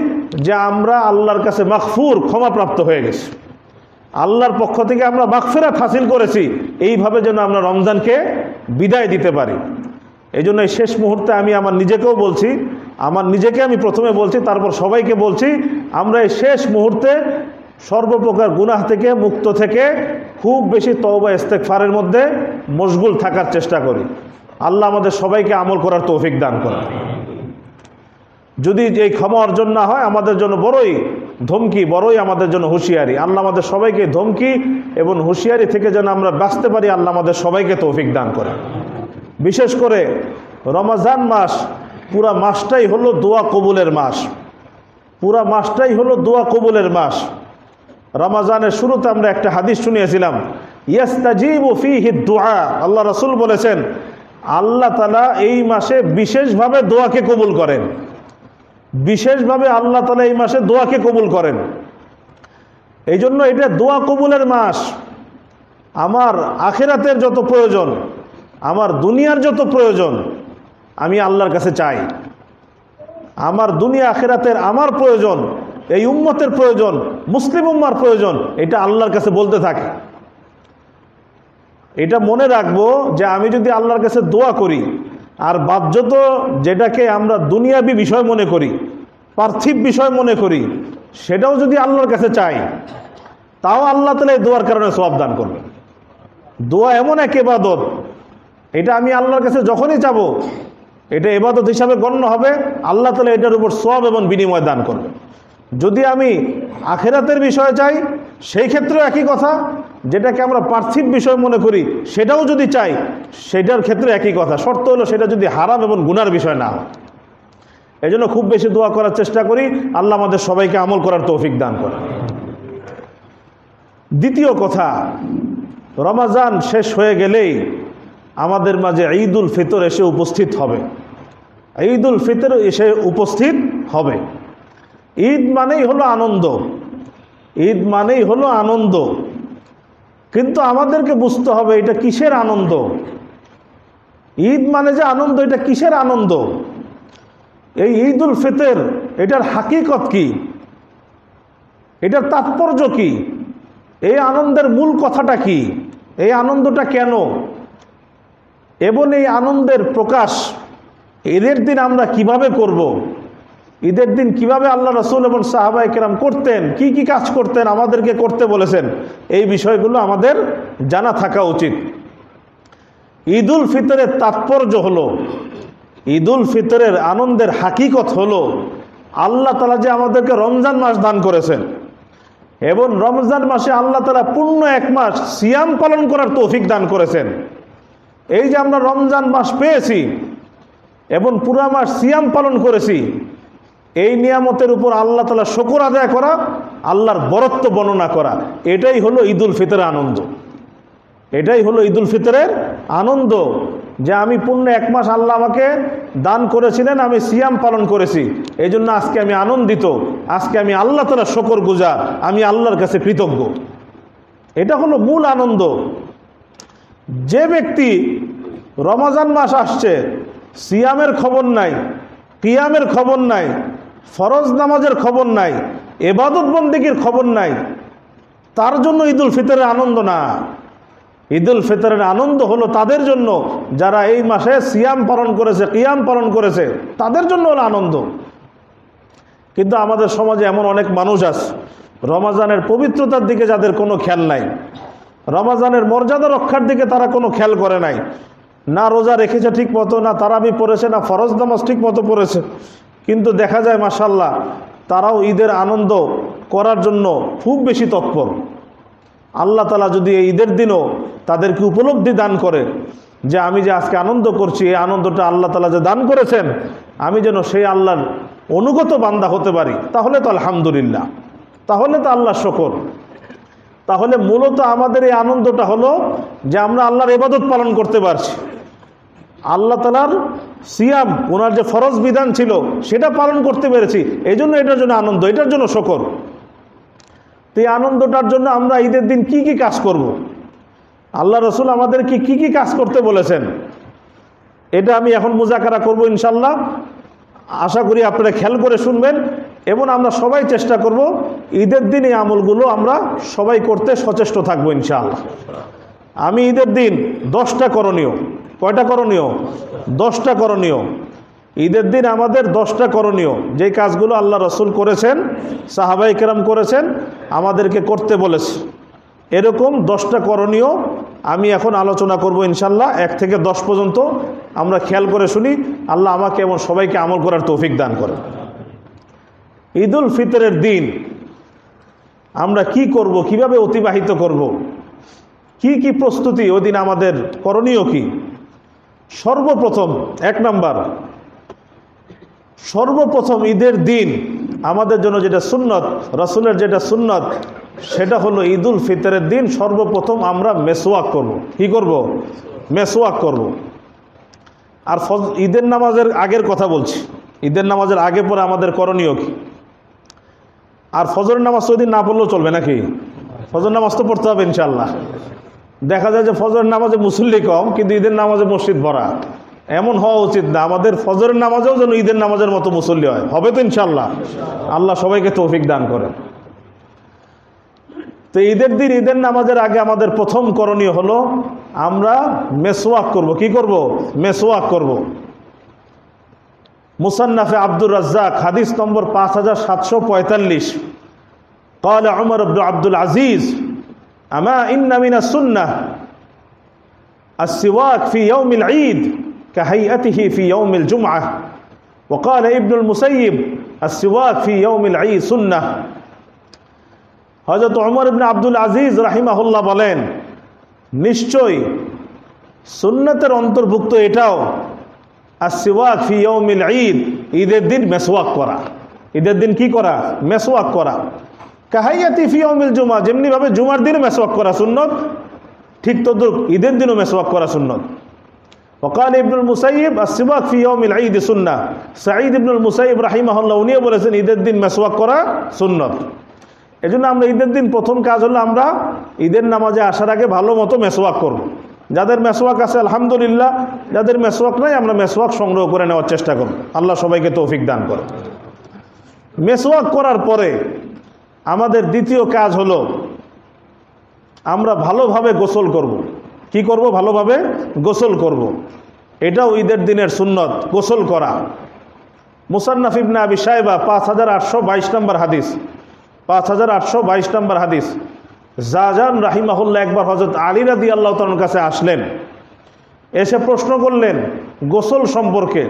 যে আমরা আল্লাহর কাছে মাগফুর, ক্ষমাপ্রাপ্ত হয়ে গেছি, আল্লাহর পক্ষ থেকে আমরা মাগফিরাত হাসিল করেছি, এইভাবে যেন আমরা রমজানকে বিদায় দিতে পারি। এই জন্য এই শেষ মুহূর্তে আমি আমার নিজেকেও বলছি, আমার নিজেকে আমি প্রথমে বলছি তারপর সবাইকে বলছি, আমরা এই শেষ মুহূর্তে সর্বপ্রকার গুনাহ থেকে মুক্ত থেকে খুব বেশি তওবা ইস্তেগফারের মধ্যে মশগুল থাকার চেষ্টা করি। আল্লাহ আমাদের সবাইকে আমল করার তৌফিক দান করেন। যদি এই ক্ষমা অর্জন না হয় আমাদের জন্য বড়ই ধমকি, বড়ই আমাদের জন্য হুঁশিয়ারি। আল্লাহ আমাদের সবাইকে ধমকি এবং হুঁশিয়ারি থেকে যেন আমরা বাঁচতে পারি, আল্লাহ আমাদের সবাইকে তৌফিক দান করেন। বিশেষ করে রমজান মাস, পুরা মাসটাই হলো দোয়া কবুলের মাস, পুরা মাসটাই হলো দোয়া কবুলের মাস। রমজানের শুরুতে আমরা একটা হাদিস শুনিয়েছিলাম, ইয়াস্তাজিবু ফীহি দুআ। আল্লাহ রাসূল বলেছেন আল্লাহ তাআলা এই মাসে বিশেষভাবে দোয়াকে কবুল করেন, বিশেষভাবে আল্লাহ তাআলা এই মাসে দোয়াকে কবুল করেন। এই জন্য এটা দোয়া কবুলের মাস। আমার আখিরাতের যত প্রয়োজন, আমার দুনিয়ার যত প্রয়োজন আমি আল্লাহর কাছে চাই। আমার দুনিয়া আখিরাতের আমার প্রয়োজন, এই উম্মতের প্রয়োজন, মুসলিম উম্মার প্রয়োজন, এটা আল্লাহর কাছে বলতে থাকে। এটা মনে রাখবো যে আমি যদি আল্লাহর কাছে দোয়া করি আর বাহ্যত যেটাকে আমরা দুনিয়াবি বিষয় মনে করি, পার্থিব বিষয় মনে করি, সেটাও যদি আল্লাহর কাছে চাই, তাও আল্লাহ তাআলা এই দোয়ার কারণে সওয়াব দান করবে। দোয়া এমন এক ইবাদত, এটা আমি আল্লাহর কাছে যখনই চাবো এটা ইবাদত হিসাবে গণ্য হবে, আল্লাহ তাআলা এটার উপর সওয়াব এবং বিনিময় দান করবে। যদি আমি আখিরাতের বিষয়ে চাই, সেই ক্ষেত্রেও একই কথা, যেটাকে আমরা পার্থিব বিষয় মনে করি সেটাও যদি চাই, সেটার ক্ষেত্রে একই কথা। শর্ত হলো সেটা যদি হারাম এবং গুনার বিষয় না হয়। এই জন্য খুব বেশি দোয়া করার চেষ্টা করি, আল্লাহ আমাদের সবাইকে আমল করার তৌফিক দান করে। দ্বিতীয় কথা, রমজান শেষ হয়ে গেলেই আমাদের মাঝে ঈদুল ফিতর এসে উপস্থিত হবে। ঈদুল ফিতর এসে উপস্থিত হবে। ঈদ মানেই হলো আনন্দ, ঈদ মানেই হলো আনন্দ, কিন্তু আমাদেরকে বুঝতে হবে এটা কিসের আনন্দ। ঈদ মানে যে আনন্দ, এটা কিসের আনন্দ? এই ঈদুল ফিতর এটার হাকিকত কি, এটার তাৎপর্য কি, এই আনন্দের মূল কথাটা কি, এই আনন্দটা কেন, এবং এই আনন্দের প্রকাশ ঈদের দিন আমরা কিভাবে করব, ঈদের দিন কিভাবে আল্লাহ রাসূল এবং সাহাবায়ে কেরাম করতেন, কি কি কাজ করতেন, আমাদেরকে করতে বলেছেন, এই বিষয়গুলো আমাদের জানা থাকা উচিত। ঈদুল ফিতরের তাৎপর্য হলো, ঈদুল ফিতরের আনন্দের হাকিকত হলো, আল্লাহ তাআলা যে আমাদেরকে রমজান মাস দান করেছেন এবং রমজান মাসে আল্লাহ তাআলা পূর্ণ এক মাস সিয়াম পালন করার তৌফিক দান করেছেন। এই যে আমরা রমজান মাস পেয়েছি এবং পুরা মাস সিয়াম পালন করেছি, এই নিয়ামতের উপর আল্লাহ তাআলা শুকর আদায় করা, আল্লাহর বরত্ব বর্ণনা করা, এটাই হলো ঈদুল ফিতরের আনন্দ। এটাই হলো ঈদুল ফিতরের আনন্দ, যে আমি পূর্ণ এক মাস আল্লাহ আমাকে দান করেছিলেন, আমি সিয়াম পালন করেছি, এই জন্য আজকে আমি আনন্দিত, আজকে আমি আল্লাহ তাআলার শুকর গুজার, আমি আল্লাহর কাছে কৃতজ্ঞ। এটা হলো মূল আনন্দ। যে ব্যক্তি রমজান মাস আসছে, সিয়ামের খবর নাই, কিয়ামের খবর নাই, ফরজ নামাজের খবর নাই, ইবাদত বন্দেগীর খবর নাই, তার জন্য ঈদুল ফিতরের আনন্দ না। ঈদুল ফিতরের আনন্দ হলো তাদের জন্য যারা এই মাসে সিয়াম পালন করেছে, কিয়াম পালন করেছে, তাদের জন্য হলো আনন্দ। কিন্তু আমাদের সমাজে এমন অনেক মানুষ আছে, রমজানের পবিত্রতার দিকে যাদের কোনো খেয়াল নাই, রমজানের মর্যাদা রক্ষার দিকে তারা কোনো খেয়াল করে নাই, না রোজা রেখেছে ঠিক মতো, না তারাবি পড়েছে, না ফরজ নামাজ ঠিক মতো পড়েছে, কিন্তু দেখা যায় মাশাআল্লাহ তারাও ঈদের আনন্দ করার জন্য খুব বেশি তৎপর। আল্লাহ তাআলা যদি এই ঈদের দিনও তাদেরকে উপলব্ধি দান করে যে আমি যে আজকে আনন্দ করছি, এই আনন্দটা আল্লাহ তাআলা যে দান করেছেন, আমি যেন সেই আল্লাহর অনুগত বান্দা হতে পারি, তাহলে তো আলহামদুলিল্লাহ, তাহলে তো আল্লাহ শুকর। তাহলে মূলত আমাদের এই আনন্দটা হলো যে আমরা আল্লাহর ইবাদত পালন করতে পারছি, আল্লাহ তাআলার সিয়াম, ওনার যে ফরজ বিধান ছিল সেটা পালন করতে পেরেছি, এই জন্য এটার জন্য আনন্দ, এটার জন্য শুকর। তো এই আনন্দটার জন্য আমরা ঈদের দিন কি কি কাজ করব, আল্লাহ রাসূল আমাদেরকে কি কি কাজ করতে বলেছেন, এটা আমি এখন মুযাকারা করব ইনশাআল্লাহ। আশা করি আপনারা খেয়াল করে শুনবেন এবং আমরা সবাই চেষ্টা করব ঈদের দিন এই আমলগুলো আমরা সবাই করতে সচেষ্ট থাকবো ইনশাআল্লাহ। আমি ঈদের দিন 10টা করণীয়, কয়টা করণীয়? 10টা করণীয়। ঈদের দিন আমাদের 10টা করণীয়, যেই কাজগুলো আল্লাহ রাসূল করেছেন, সাহাবায়ে কেরাম করেছেন, আমাদেরকে করতে বলেছে, এরকম 10টা করণীয় আমি এখন আলোচনা করব ইনশাআল্লাহ। 1 থেকে 10 পর্যন্ত আমরা খেয়াল করে শুনি, আল্লাহ আমাকে এবং সবাইকে আমল করার তৌফিক দান করেন। ঈদুল ফিতরের দিন আমরা কি করব, কিভাবে অতিবাহিত করব, কি কি প্রস্তুতি ওই দিন আমাদের করণীয় কি? সর্বপ্রথম 1 নাম্বার, সর্বপ্রথম ঈদের দিন আমাদের জন্য যেটা সুন্নত, রাসূলের যেটা সুন্নত, সেটা হলো ঈদুল ফিতরের দিন সর্বপ্রথম আমরা মেসওয়াক করব। কি করব? মেসওয়াক করব। আর ঈদের নামাজের আগের কথা বলছি, ঈদের নামাজের আগে পরে আমাদের করণীয় কি? আর ফজরের নামাজ তো ওই দিন না পড়লেও চলবে নাকি? ফজর নামাজ তো পড়তে হবে ইনশাআল্লাহ। দেখা যায় যে ফজরের নামাজে মুসল্লি কম, কিন্তু ঈদের নামাজে মসজিদ ভরা, এমন হওয়া উচিত না। আমাদের ফজরের নামাজেও যেন ঈদের নামাজের মতো মুসল্লি হয়, হবে তো ইনশাল্লাহ। আল্লাহ সবাইকে তৌফিক দান করেন। তো ঈদের দিন ঈদের নামাজের আগে আমাদের প্রথম করণীয় হলো আমরা মেসওয়াক করব। কি করব? মেসওয়াক করব। মুসান্নাফে আব্দুর রাজ্জাক হাদিস নম্বর 5745 قال عمر بن عبد العزيز أما إن من السنة السواك في يوم العيد كهيئته في يوم الجمعة وقال ابن المسيب السواك في يوم العيد سنة। হযরত ওমর ইবনে আব্দুল আজিজ রাহিমাহুল্লাহ বলেন, নিশ্চয় সুন্নতের অন্তর্ভুক্ত এটাও আসওয়াক ফি ইয়াউমিল ঈদ, ঈদের দিন মেসওয়াক করা। ঈদের দিন কি করা? মেসওয়াক করা। কাহাইয়াতি ফি ইয়াউমিল জুমআ, যেমনি ভাবে জুমার দিনে মেসওয়াক করা সুন্নত, ঠিক তদ্রুপ ঈদের দিনও মেসওয়াক করা সুন্নত। وقال ابن المسيب السواك في يوم العيد سنة। সাঈদ ইবনুল মুসাইয়িব রাহিমাহুল্লাহ উনিও বলেছেন ঈদের দিন মেসওয়াক করা সুন্নত। এজন্য আমরা ঈদের দিন প্রথম কাজ হলো আমরা ঈদের নামাজে আসার আগে ভালো মতো মেসওয়াক করব। যাদের মেসওয়াক আছে আলহামদুলিল্লাহ, যাদের মেসওয়াক নাই আমরা মেসওয়াক সংগ্রহ করে নেওয়ার চেষ্টা করব। আল্লাহ সবাইকে তৌফিক দান করে। মেসওয়াক করার পরে আমাদের দ্বিতীয় কাজ হলো আমরা ভালোভাবে গোসল করব। কি করব? ভালোভাবে গোসল করব। এটাও ঈদের দিনের সুন্নত, গোসল করা। মুসান্নাফ ইবনে আবি শায়বা 5822 নম্বর হাদিস, 5822 নম্বর হাদিস। জাজান রাহিমাহুল্লাহ একবার হযরত আলী রাদিয়াল্লাহু তাআলার কাছে আসলেন, এসে প্রশ্ন করলেন গোসল সম্পর্কে,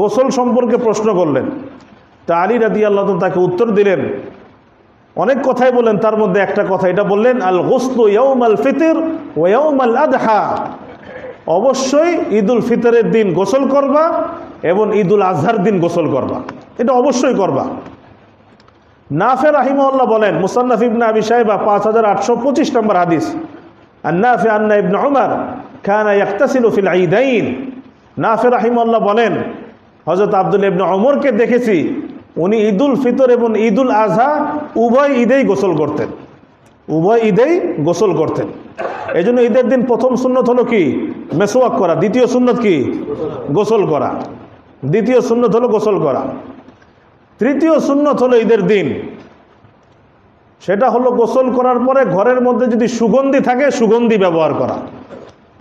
গোসল সম্পর্কে প্রশ্ন করলেন। তা আলী রাদিয়াল্লাহু তাআলা তাকে উত্তর দিলেন, অনেক কথাই বলেন, তার মধ্যে একটা কথা এটা বললেন, আল গুসলু ইয়াউমাল ফিতর ওয়া ইয়াউমাল আদহা, অবশ্যই ঈদুল ফিতরের দিন গোসল করবা এবং ঈদুল আজহার দিন গোসল করবা, এটা অবশ্যই করবা। নাফে রাহিমাহুল্লাহ বলেন, মুসান্নাফ ইবনে আবি শায়বা 5825 নম্বর হাদিস, আন-নাফি আন্না ইবনে উমর কানা ইয়াগতাসিলু ফিল ঈদাইন। নাফে রাহিমাহুল্লাহ বলেন, হযরত আব্দুল্লাহ ইবনে ওমরকে দেখেছি উনি ঈদুল ফিতর এবং ঈদুল আজহা উভয় ঈদেই গোসল করতেন, উভয় ঈদেই গোসল করতেন। এই জন্য ঈদের দিন প্রথম সুন্নত হলো কি? মেসওয়াক করা। দ্বিতীয় সুন্নত কি? গোসল করা। দ্বিতীয় সুন্নত হলো গোসল করা। তৃতীয় সুন্নত হলো ঈদের দিন, সেটা হলো গোসল করার পরে ঘরের মধ্যে যদি সুগন্ধি থাকে সুগন্ধি ব্যবহার করা,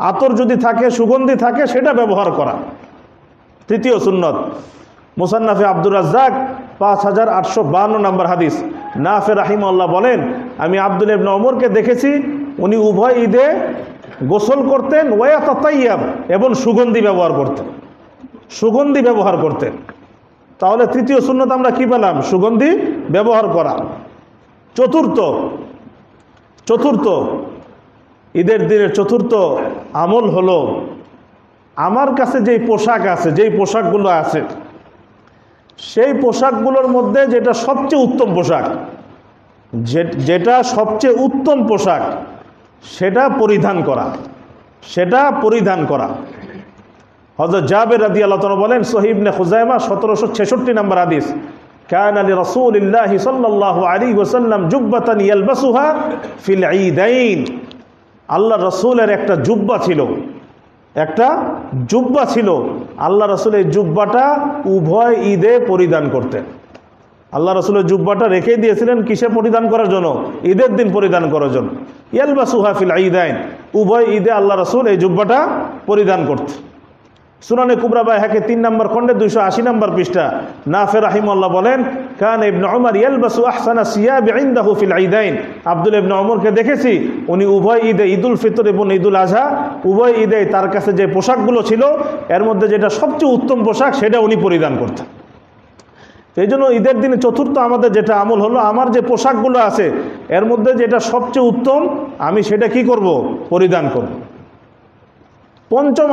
আতর যদি থাকে সুগন্ধি থাকে সেটা ব্যবহার করা। তৃতীয় সুন্নত। মুসান্নাফে আব্দুর রাজ্জাক 5852 নম্বর হাদিস। নাফে রাহিমাহুল্লাহ বলেন, আমি আব্দুল্লাহ ইবনে ওমরকে দেখেছি উনি উভয় ঈদে গোসল করতেন, ওয়া তাতাইয়াব, এবং সুগন্ধি ব্যবহার করতেন, সুগন্ধি ব্যবহার করতেন। তাহলে তৃতীয় সুন্নত আমরা কি পেলাম? সুগন্ধি ব্যবহার করা। চতুর্থ ঈদের দিনের চতুর্থ আমল হলো আমার কাছে যেই পোশাক আছে, যেই পোশাকগুলো আছে, সেই পোশাকগুলোর মধ্যে যেটা সবচেয়ে উত্তম পোশাক, যেটা সবচেয়ে উত্তম পোশাক সেটা পরিধান করা, সেটা পরিধান করা। হযরত জাবের রাদিয়াল্লাহু তাআলা বলেন, সহিহ ইবনে খুজাইমা 1766 নম্বর হাদিস, কানা লিরাসূলিল্লাহি সাল্লাল্লাহু আলাইহি ওয়াসাল্লাম জুব্বাতান ইয়ালবাসুহা ফিল ঈদাইন। আল্লাহ রাসূলের একটা জুব্বা ছিল, একটা জুব্বা ছিল। আল্লাহ রাসূল এই জুব্বাটা উভয় ঈদে পরিধান করতেন। আল্লাহ রাসূলের জুব্বাটা রেখে দিয়েছিলেন কিসে পরিধান করার জন্য? ঈদের দিন পরিধান করার জন্য। ইয়ালবাসুহা ফিল ঈদাইন, উভয় ঈদে আল্লাহ রাসূল এই জুব্বাটা পরিধান করতেন। সুনানে কুবরা বাইহাকি 3 নম্বর খণ্ডে 280 নম্বর পৃষ্ঠা। নাফে রাহিমাহুল্লাহ বলেন, কান ইবনে উমর ইয়ালবাসু আহসানা সিয়াবি ইনদাহু ফিল ঈদাইন। আব্দুল্লাহ ইবনে ওমরকে দেখেছি উনি উভয় ঈদে, ঈদুল ফিতর এবং ঈদুল আজহা উভয় ঈদে তার কাছে যে পোশাকগুলো ছিল এর মধ্যে যেটা সবচেয়ে উত্তম পোশাক সেটা উনি পরিধান করতেন। এই জন্য ঈদের দিনে চতুর্থ আমাদের যেটা আমল হলো, আমার যে পোশাকগুলো আছে এর মধ্যে যেটা সবচেয়ে উত্তম আমি সেটা কি করব? পরিধান করব। পঞ্চম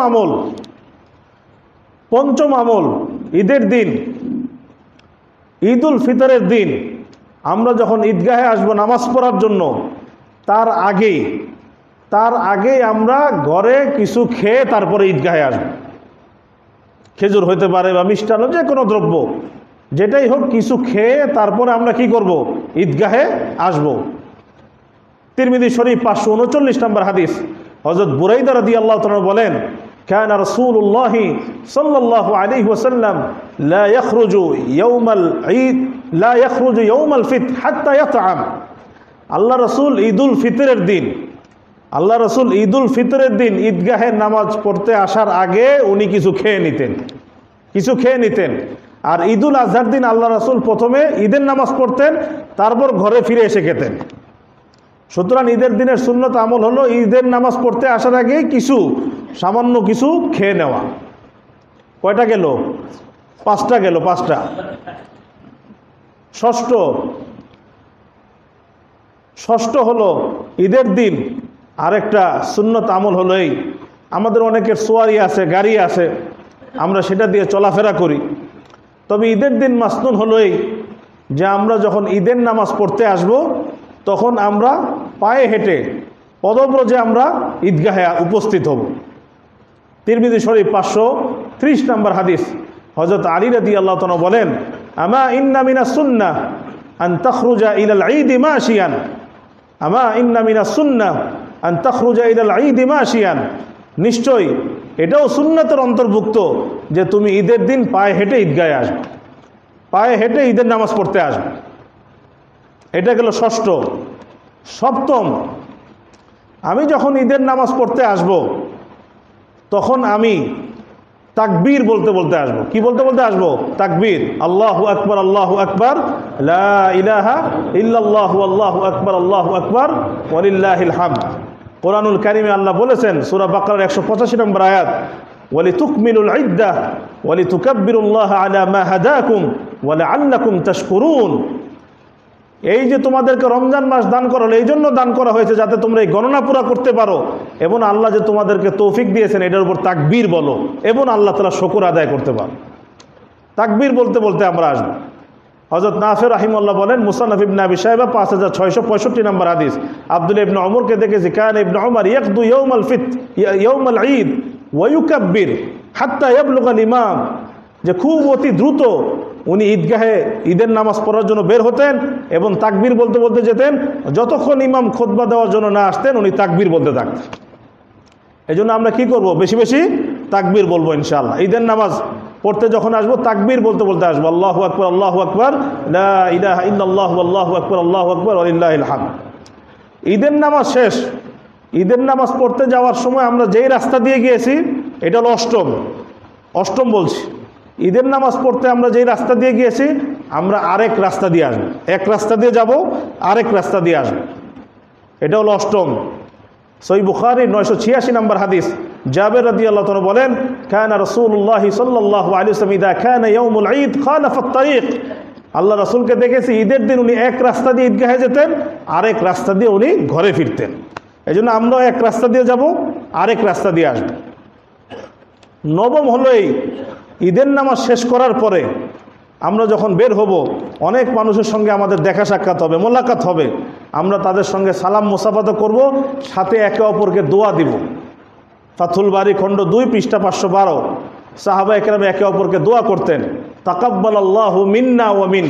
আমল ঈদের দিন, ঈদুল ফিতরের দিন আমরা যখন ঈদগাহে আসবো নামাজ পড়ার জন্য, তার আগে আমরা ঘরে কিছু খেয়ে তারপরে ঈদগাহে আসবো। খেজুর হইতে পারে বা মিষ্টান্ন, যে কোনো দ্রব্য যেটাই হোক, কিছু খেয়ে তারপরে আমরা কি করব? ঈদগাহে আসবো। তিরমিজি শরীফ 539 নম্বর হাদিস। হযরত বুরাইদা রাদিয়াল্লাহু তাআলা বলেন, كان رسول الله صلى الله عليه وسلم لا يخرج يوم العيد لا يخرج يوم الفطر حتى يطعم আল্লাহ রাসূল ঈদুল ফিতরের দিন আল্লাহ রাসূল ঈদুল ফিতরের দিন ঈদগাহে নামাজ পড়তে আসার আগে উনি কিছু খেয়ে নিতেন আর ঈদুল আজহার দিন আল্লাহ রাসূল প্রথমে ঈদের নামাজ পড়তেন, তারপর ঘরে ফিরে এসে খেতেন। সুতরাং ঈদের দিনের সুন্নত আমল হলো ঈদের নামাজ পড়তে আসার আগে সামান্য কিছু খেয়ে নেওয়া। কয়টা গেল? 5টা গেল। 5টা। ষষ্ঠ হলো ঈদের দিন আরেকটা সুন্নত আমল হলো এই, আমাদের অনেকের সোয়ারি আছে, গাড়ি আছে, আমরা সেটা দিয়ে চলাফেরা করি। তবে ঈদের দিন মাসনুন হলো এই যে আমরা যখন ঈদের নামাজ পড়তে আসব তখন আমরা পায়ে হেঁটে পদব্রজে আমরা ঈদগাহে উপস্থিত হব। তিরমিজি শরীফ 530 নম্বর হাদিস, হযরত আলী রাদিয়াল্লাহু তাআলা বলেন, আমা ইন্না মিনাস সুন্নাহ আন তাখরুজা ইলাল ঈদ মাশিয়ান, আমা ইন্না মিনাস সুন্নাহ আন তাখরুজা ইলাল ঈদ মাশিয়ান, নিশ্চয়ই এটাও সুন্নতের অন্তর্ভুক্ত যে তুমি ঈদের দিন পায়ে হেঁটে ঈদগাহে আসবে, পায়ে হেঁটে ঈদের নামাজ পড়তে আসবে। এটা গেল ষষ্ঠ। সপ্তম, আমি যখন ঈদের নামাজ পড়তে আসব তখন আমি তাকবীর বলতে বলতে আসবো। কি বলতে বলতে আসবো? তাকবীর। আল্লাহু আকবার, আল্লাহু আকবার, লা ইলাহা ইল্লাল্লাহু, আল্লাহু আকবার, আল্লাহু আকবার, ওয়ালিল্লাহিল হামদ। কোরআনুল কারীমে আল্লাহ বলেছেন সূরা বাকারার 185 নম্বর আয়াত, ওয়ালিতুকমিলুল ইদ্দাহ ওয়ালিতুকাব্বিরুল্লাহা আলা মা হাদাকুম ওয়া লাআল্লাকুম তাশকুরুন। এই যে তোমাদেরকে রমজান মাস দান করা হলো, এই জন্য দান করা হয়েছে যাতে তোমরা এই গণনা পুরা করতে পারো, এবং আল্লাহ যে তোমাদেরকে তৌফিক দিয়েছেন এটার উপর তাকবীর বলো, এবং আল্লাহ তাআলা শুকর আদায় করতে পারো। তাকবীর বলতে বলতে আমরা আসবো। হযরত নাফি রাহিমাহুল্লাহ বলেন, মুসান্নাফ ইবনে আবি শাইবা 5665 নম্বর হাদিস, আব্দুল্লাহ ইবনে ওমরকে দেখেছি, কান ইবনে ওমর ইয়াকদু ইয়াউমাল ঈদ ওয়া ইউকাব্বির হাত্তা ইয়াবলুগাল ইমাম, যে খুব অতি দ্রুত উনি ঈদগাহে ঈদের নামাজ পড়ার জন্য বের হতেন এবং তাকবীর বলতে বলতে যেতেন, যতক্ষণ ইমাম খুতবা দেওয়ার জন্য না আসতেন উনি তাকবীর বলতে থাকতেন। এই জন্য আমরা কি করব? বেশি বেশি তাকবীর বলবো ইনশাআল্লাহ। ঈদের নামাজ পড়তে যখন আসবো তাকবীর বলতে বলতে আসবো, আল্লাহু আকবার, আল্লাহু আকবার, লা ইলাহা ইল্লাল্লাহু, আল্লাহু আকবার, আল্লাহু আকবার, ওয়ালিল্লাহিল হামদ। ঈদের নামাজ শেষ। ঈদের নামাজ পড়তে যাওয়ার সময় আমরা যেই রাস্তা দিয়ে গিয়েছি এটা হলো অষ্টম বলছি। ঈদের নামাজ পড়তে আমরা যেই রাস্তা দিয়ে গিয়েছি আমরা আরেক রাস্তা দিয়ে আসবো, এক রাস্তা দিয়ে যাব, আরেক রাস্তা দিয়ে আসবো, এটা হলো অষ্টম। সহিহ বুখারী 986 নম্বর হাদিস, জাবের রাদিয়াল্লাহু তাআলা বলেন, কানা রাসূলুল্লাহ সাল্লাল্লাহু আলাইহি ওয়াসাল্লাম ইযা কানা ইয়াউমুল ঈদ খালাফা আত-তারিক, আল্লাহ রাসূলকে দেখেছি ঈদের দিন উনি এক রাস্তা দিয়ে ঈদগাহে যেতেন, আরেক রাস্তা দিয়ে উনি ঘরে ফিরতেন। এজন্য আমরা এক রাস্তা দিয়ে যাব, আরেক রাস্তা দিয়ে আসব। নবম হলো এই, ঈদের নামাজ শেষ করার পরে আমরা যখন বের হব অনেক মানুষের সঙ্গে আমাদের দেখা সাক্ষাৎ হবে, মোলাকাত হবে, আমরা তাদের সঙ্গে সালাম মুসাফাত করব, সাথে একে অপরকে দোয়া দিব। ফাথুল বারী খণ্ড 2 পৃষ্ঠা 512, সাহাবা একরাম একে অপরকে দোয়া করতেন, তাকাব্বালাল্লাহু মিন্না ওয়া মিন,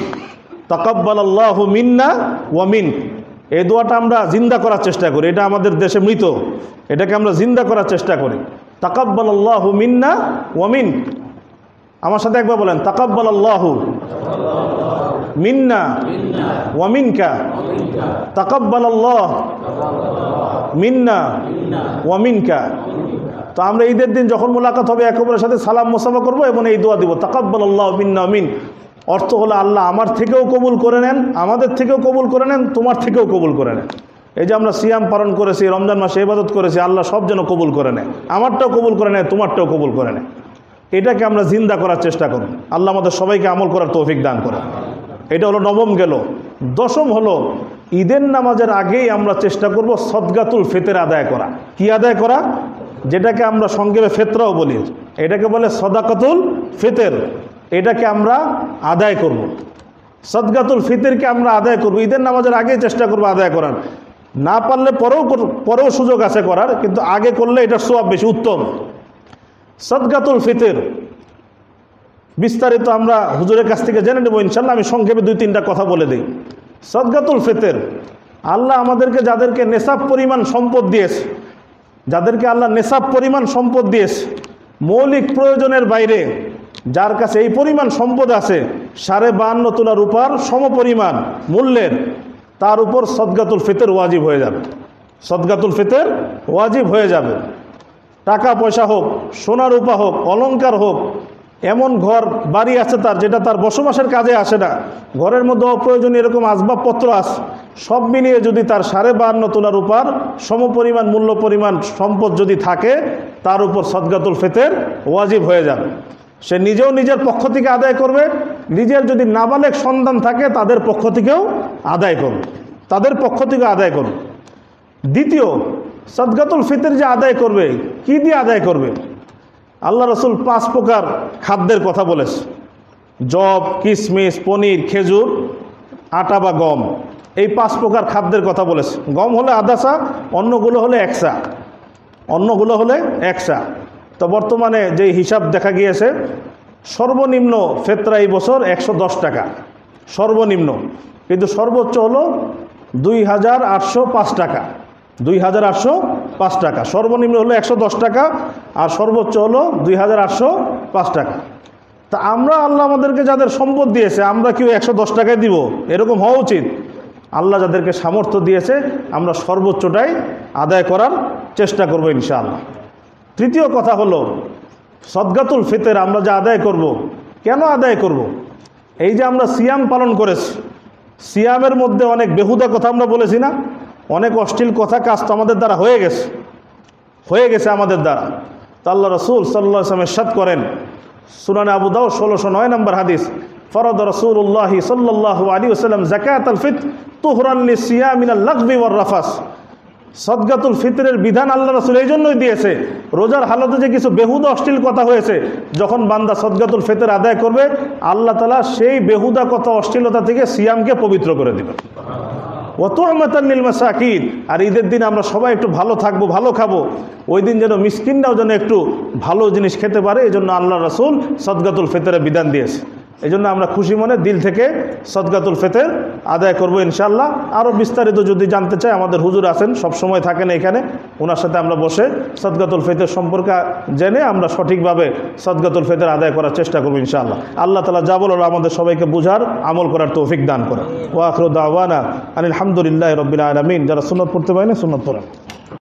তাকাব্বালাল্লাহু মিন্না ওয়া মিন। এই দোয়াটা আমরা জিন্দা করার চেষ্টা করি, এটা আমাদের দেশে মৃত, এটাকে আমরা জিন্দা করার চেষ্টা করি। তাকাব্বালাল্লাহু মিন্না ওয়া মিন। আমার সাথে একবার বলেন, তাকাব্বালাল্লাহু মিন্না ওয়া মিনকা, তাকাব্বালাল্লাহু মিন্না ওয়া মিনকা। তো আমরা ঈদের দিন যখন মোলাকাত হবে একে অপরের সাথে সালাম মুসাফা করবো এবং এই দোয়া দিব, তাকাব্বালাল্লাহু মিন্না ওয়া মিন। অর্থ হলো আল্লাহ আমার থেকেও কবুল করে নেন, আমাদের থেকেও কবুল করে নেন, তোমার থেকেও কবুল করে নেন। এই যে আমরা সিয়াম পালন করেছি, রমজান মাসে ইবাদত করেছি, আল্লাহ সব যেন কবুল করে নেয়, আমারটাও কবুল করে নেয়, তোমারটাও কবুল করে নেয়। এটাকে আমরা জিন্দা করার চেষ্টা করব। আল্লাহ আমাদের সবাইকে আমল করার তৌফিক দান করে। এটা হলো নবম গেল। দশম হলো ঈদের নামাজের আগেই আমরা চেষ্টা করব সদকাতুল ফিতর আদায় করা। কি আদায় করা? যেটাকে আমরা সংক্ষেপে ফিতরাও বলি, এটাকে বলে সাদাকাতুল ফিতর। এটাকে আমরা আদায় করব। সদকাতুল ফিতরকে আমরা আদায় করব, ঈদের নামাজের আগেই চেষ্টা করব আদায় করার। না পারলে পরেও সুযোগ আছে করার, কিন্তু আগে করলে এটার সওয়াব বেশি, উত্তম। সদকাতুল ফিতর বিস্তারিত আমরা হুজুরের কাছ থেকে জেনে নেব ইনশাআল্লাহ। আমি সংক্ষেপে 2-3টা কথা বলে দিই। সদকাতুল ফিতর, আল্লাহ আমাদেরকে যাদেরকে নেশাব পরিমাণ সম্পদ দিয়েছে, যাদেরকে আল্লাহ নেশাব পরিমাণ সম্পদ দিয়েছে, মৌলিক প্রয়োজনের বাইরে যার কাছে এই পরিমাণ সম্পদ আছে, 52.5 তোলা রূপার সমপরিমাণ মূল্যের, তার উপর সদকাতুল ফিতর ওয়াজিব হয়ে যাবে। সদকাতুল ফিতর ওয়াজিব হয়ে যাবে। টাকা পয়সা হোক, সোনা রূপা হোক, অলংকার হোক, এমন ঘর বাড়ি আছে তার যেটা তার বসবাসের কাজে আসে না, ঘরের মধ্যে অপ্রয়োজনীয় এরকম আসবাবপত্র আছে, সব মিলিয়ে যদি তার 52.5 তোলা রূপার সমপরিমাণ মূল্য পরিমাণ সম্পদ যদি থাকে, তার উপর সদকাতুল ফিতর ওয়াজিব হয়ে যাবে। সে নিজেও নিজের পক্ষ থেকে আদায় করবে, নিজের যদি নাবালেগ সন্তান থাকে তাদের পক্ষ থেকেও আদায় করবে, তাদের পক্ষ থেকে আদায় করবে। দ্বিতীয়, সদকাতুল ফিতর যে আদায় করবে, কি দিয়ে আদায় করবে? আল্লাহ রসুল 5 প্রকার খাদ্যের কথা বলেছে। জব, কিশমিশ, পনির, খেজুর, আটা বা গম, এই 5 প্রকার খাদ্যের কথা বলেছে। গম হলে আধা সা, অন্যগুলো হলে 1 সা, অন্যগুলো হলে 1 সা। তো বর্তমানে যে হিসাব দেখা গিয়েছে, সর্বনিম্ন ফেতরা এই বছর 110 টাকা সর্বনিম্ন, কিন্তু সর্বোচ্চ হলো 2805 টাকা। 2805 টাকা সর্বনিম্ন হলো 110 টাকা, আর সর্বোচ্চ হলো 2805 টাকা। তা আমরা, আল্লাহ আমাদেরকে যাদের সম্পদ দিয়েছে, আমরা কি 110 টাকায় দিব? এরকম হওয়া উচিত। আল্লাহ যাদেরকে সামর্থ্য দিয়েছে, আমরা সর্বোচ্চটাই আদায় করার চেষ্টা করব ইনশাআল্লাহ। তৃতীয় কথা হলো, সদকাতুল ফিতর আমরা যে আদায় করব, কেন আদায় করব? এই যে আমরা সিয়াম পালন করেছি, সিয়ামের মধ্যে অনেক বেহুদা কথা আমরা বলেছি না, অনেক অশ্লীল কথা কাজ তো আমাদের দ্বারা হয়ে গেছে আমাদের দ্বারা। তা আল্লাহ রসুল সাল্লাল্লাহু আলাইহি ওয়াসাল্লাম ইরশাদ করেন, সুনানে আবু দাউদ 1609 নম্বর হাদিস, ফরদ রাসূলুল্লাহ সাল্লাল্লাহু আলাইহি ওয়াসাল্লাম যাকাতুল ফিতর তুহরান লিসিয়াম মিনাল লাগবি ওয়ার রাফাস। সদকাতুল ফিতরের বিধান আল্লাহ রাসূল এই জন্যই দিয়েছে, রোজার হালতে যে কিছু বেহুদা অশ্লীল কথা হয়েছে, যখন বান্দা সদকাতুল ফিতর আদায় করবে, আল্লাহ তাআলা সেই বেহুদা কথা অশ্লীলতা থেকে সিয়ামকে পবিত্র করে দিবেন। ওয়াতু'মাতান লিল মাসাকিন, আর ঈদের দিন আমরা সবাই একটু ভালো থাকবো, ভালো খাবো, ওই দিন যেন মিসকিনরাও যেন একটু ভালো জিনিস খেতে পারে, এই জন্য আল্লাহ রাসূল সদকাতুল ফিতরের বিধান দিয়েছে। এই জন্য আমরা খুশি মনে দিল থেকে সদকাতুল ফিতর আদায় করবো ইনশাআল্লাহ। আরও বিস্তারিত যদি জানতে চাই, আমাদের হুজুর আছেন, সবসময় থাকেন এখানে, ওনার সাথে আমরা বসে সদকাতুল ফিতর সম্পর্কে জেনে আমরা সঠিকভাবে সদকাতুল ফিতর আদায় করার চেষ্টা করবো ইনশাআল্লাহ। আল্লাহ তাআলা যা বলল আমাদের সবাইকে বুঝার, আমল করার তৌফিক দান করেন। ওয়া আখিরু দাওয়ানা আনিল হামদুলিল্লাহি রাব্বিল আলামিন। যারা সুন্নাত পড়তে পারেন সুন্নাত পড়েন।